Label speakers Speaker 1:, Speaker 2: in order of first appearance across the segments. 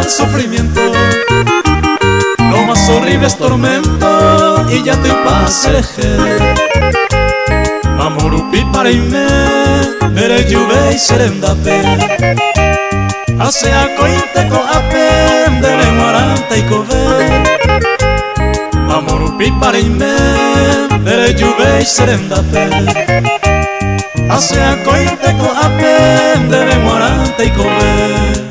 Speaker 1: el sufrimiento, los más horribles tormentos, y ya te passeje. Mamurupi para ime, mere juve y serendape. Hace a cointe co apen, de lenguaranta y cove. Mamurupi para ime, mere juve y serendape. Hace a cointe co apen, de lenguaranta y cove.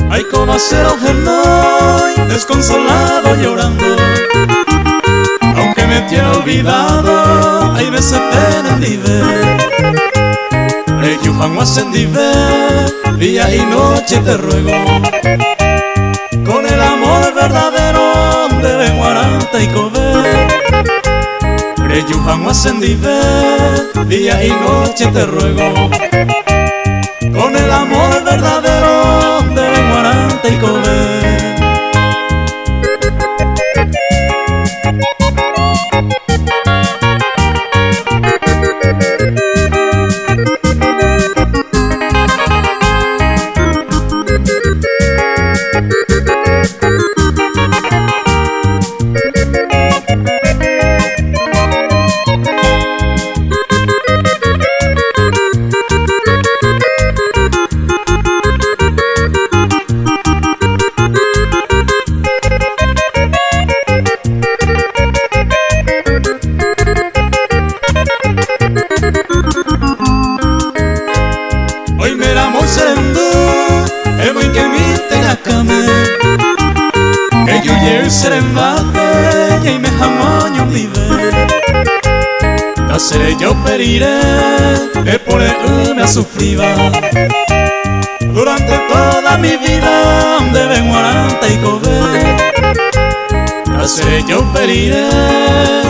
Speaker 1: Ay, como hacer genoy, desconsolado llorando, aunque me tiene olvidado, hay veces pena en vive. Reyujan más en dive, día y noche te ruego, con el amor verdadero de Benguaranta y Cové. Reyujan más en dive, día y noche te ruego, con el amor verdadero de Benguaranta y Cové. Hoy me la muy serendo, es muy que mi tenga came, que yo llevo serembate y me jamoño vive. La seré yo periré, es por el me sufriba. Durante toda mi vida de Benguaranta y Cové. La seré yo periré,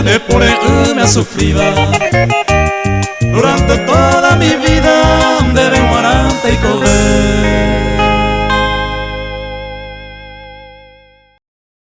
Speaker 1: es por el me sufriba. Durante toda mi vida de Benguaranta y Cové.